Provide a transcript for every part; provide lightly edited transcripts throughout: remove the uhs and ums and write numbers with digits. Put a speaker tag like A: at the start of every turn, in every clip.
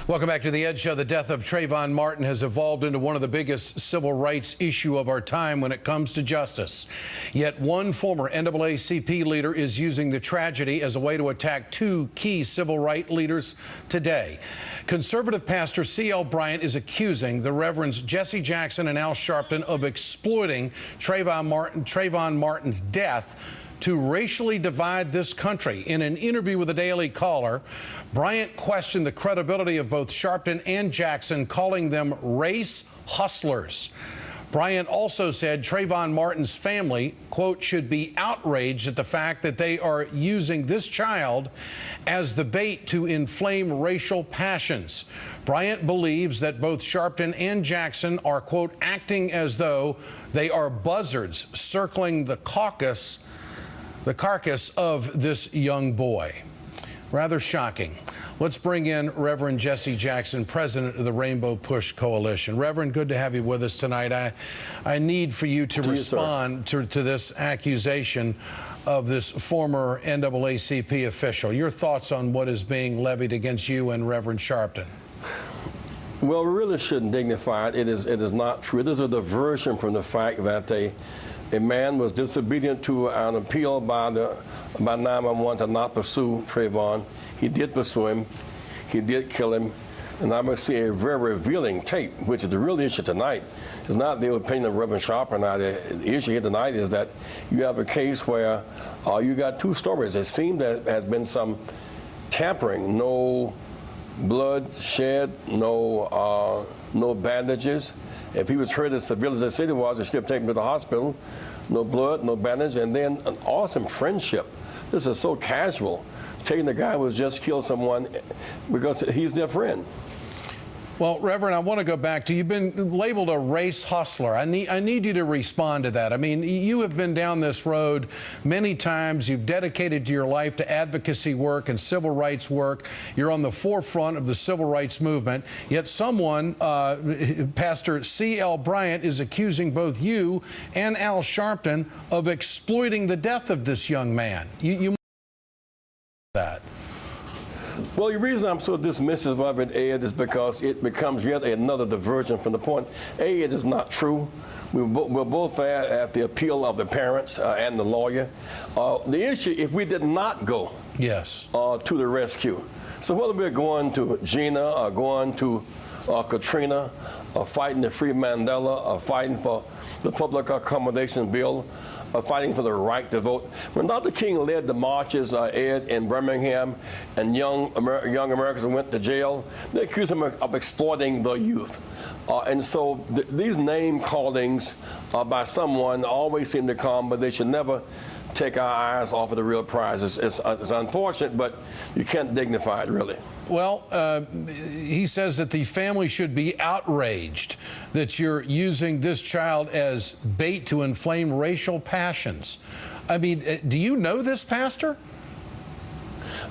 A: Welcome back to the Ed Show. The death of Trayvon Martin has evolved into one of the biggest civil rights issue of our time when it comes to justice. Yet one former NAACP leader is using the tragedy as a way to attack two key civil rights leaders today. Conservative pastor C.L. Bryant is accusing the Reverends Jesse Jackson and Al Sharpton of exploiting Trayvon Martin's death to racially divide this country. In an interview with the Daily Caller, Bryant questioned the credibility of both Sharpton and Jackson, calling them race hustlers. Bryant also said Trayvon Martin's family, quote, should be outraged at the fact that they are using this child as the bait to inflame racial passions. Bryant believes that both Sharpton and Jackson are, quote, acting as though they are buzzards circling the carcass of this young boy. Rather shocking. Let's bring in Reverend Jesse Jackson, president of the Rainbow Push Coalition. Reverend, good to have you with us tonight. I need for you to respond to this accusation of this former NAACP official. Your thoughts on what is being levied against you and Reverend Sharpton?
B: Well, we really shouldn't dignify it. It is not true. It is a diversion from the fact that a man was disobedient to an appeal by 911 to not pursue Trayvon. He did pursue him. He did kill him. And I must say a very revealing tape, which is the real issue tonight. It's not the opinion of Reverend Sharpton. The issue here tonight is that you have a case where you got two stories. It seems that there has been some tampering, no blood shed, no bandages. If he was hurt as severely as they said he was, they should have taken him to the hospital. No blood, no bandage, and then an awesome friendship. This is so casual. Taking the guy who has just killed someone because he's their friend.
A: Well, Reverend, I want to go back to, you've been labeled a race hustler. I need you to respond to that. I mean, you have been down this road many times. You've dedicated your life to advocacy work and civil rights work. You're on the forefront of the civil rights movement. Yet someone, Pastor C.L. Bryant, is accusing both you and Al Sharpton of exploiting the death of this young man. You that.
B: Well, the reason I'm so dismissive of it, Ed, is because it becomes yet another diversion from the point. It is not true. We're both there at the appeal of the parents and the lawyer. The issue, if we did not go to the rescue, so whether we're going to Gina or going to Katrina, or fighting to free Mandela, or fighting for the public accommodation bill, fighting for the right to vote. When Dr. King led the marches, Ed, in Birmingham, and young Americans went to jail, they accused him of exploiting the youth. And so these name callings by someone always seem to come, but they should never take our eyes off of the real prize. It's unfortunate, but you can't dignify it, really.
A: Well, he says that the family should be outraged that you're using this child as bait to inflame racial passions. I mean, do you know this pastor?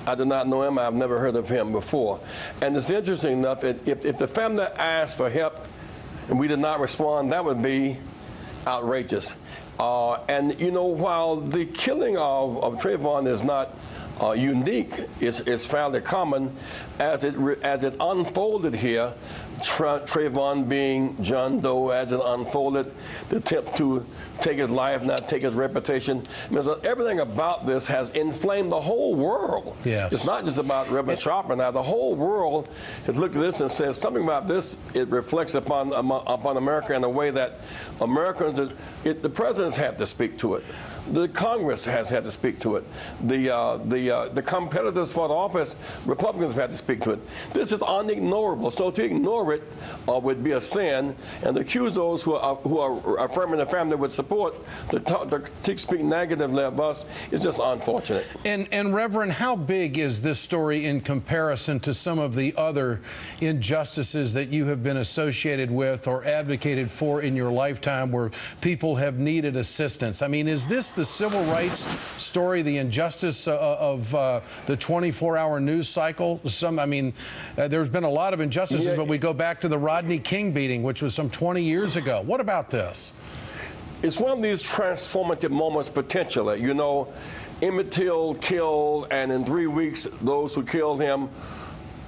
B: I do not know him. I've never heard of him before. And it's interesting enough, if the family asked for help and we did not respond, that would be outrageous. And, you know, while the killing of Trayvon is not unique, it's fairly common, as it unfolded here, Trayvon being John Doe, as it unfolded, the attempt to take his life, not take his reputation. Everything about this has inflamed the whole world.
A: Yes.
B: It's not just about Reverend Sharpton. Now, the whole world has looked at this and says something about this. It reflects upon America in a way that Americans, the presidents have to speak to it. The Congress has had to speak to it. The competitors for the office, Republicans have had to speak to it. This is unignorable. So to ignore it would be a sin, and to accuse those who are affirming the family would support to speak negatively of us is just unfortunate.
A: And Reverend, how big is this story in comparison to some of the other injustices that you have been associated with or advocated for in your lifetime where people have needed assistance? I mean, is this the civil rights story, the injustice of the 24-hour news cycle? There's been a lot of injustices, but we go back to the Rodney King beating, which was some 20 years ago. What about this?
B: It's one of these transformative moments potentially. You know, Emmett Till killed, and in 3 weeks, those who killed him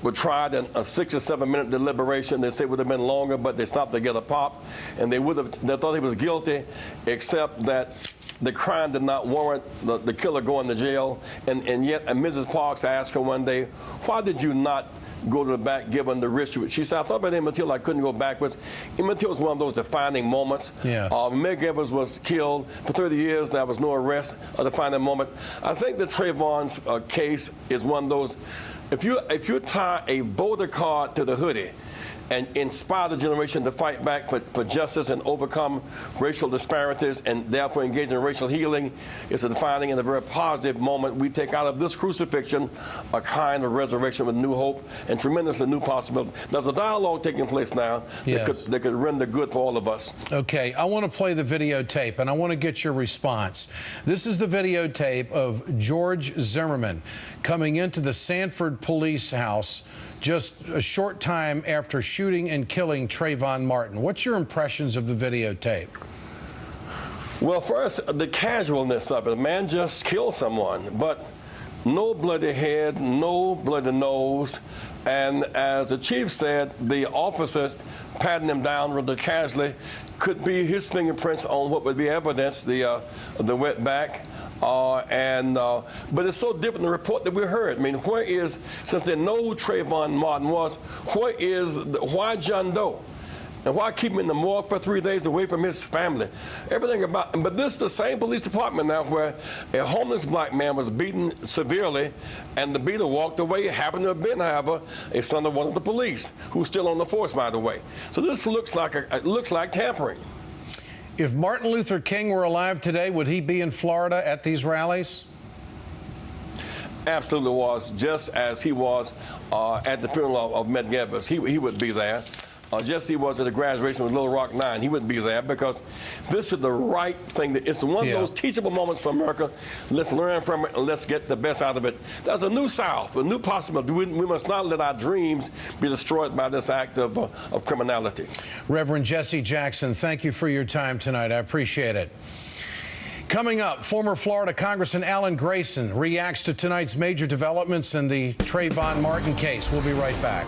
B: were tried in a 6 or 7 minute deliberation. They say it would have been longer, but they stopped to get a pop, and they thought he was guilty, except that the crime did not warrant the killer going to jail. And yet, Mrs. Parks asked her one day, "Why did you not go to the back given the risk?" She said, "I thought about Emmett Till, I couldn't go backwards." Emmett Till was one of those defining moments.
A: Yes.
B: Meg Evans was killed. For 30 years, there was no arrest, a defining moment. I think the Trayvon's case is one of those, if you tie a voter card to the hoodie and inspire the generation to fight back for justice and overcome racial disparities and therefore engage in racial healing, it's a defining and a very positive moment. We take out of this crucifixion a kind of resurrection with new hope and tremendously new possibilities. There's a dialogue taking place now that could render good for all of us.
A: Okay, I want to play the videotape, and I want to get your response. This is the videotape of George Zimmerman coming into the Sanford police house just a short time after shooting and killing Trayvon Martin. What's your impressions of the videotape?
B: Well, first, the casualness of it. A man just killed someone, but no bloody head, no bloody nose. And as the chief said, the officer patting him down rather casually could be his fingerprints on what would be evidence, the wet back. But it's so different than the report that we heard. I mean, where is, since they know who Trayvon Martin was, why John Doe? And why keep him in the morgue for 3 days away from his family? Everything about, but this is the same police department now where a homeless black man was beaten severely, and the beater walked away. It happened to have been, however, a son of one of the police, who's still on the force, by the way. So this looks like tampering.
A: If Martin Luther King were alive today, would he be in Florida at these rallies?
B: Absolutely was, just as he was at the funeral of Meg Evans. He would be there. Just as he was at the graduation with Little Rock 9, he wouldn't be there because this is the right thing. It's one of those teachable moments for America. Let's learn from it and let's get the best out of it. There's a new South, a new possibility. We must not let our dreams be destroyed by this act of criminality.
A: Reverend Jesse Jackson, thank you for your time tonight. I appreciate it. Coming up, former Florida Congressman Alan Grayson reacts to tonight's major developments in the Trayvon Martin case. We'll be right back.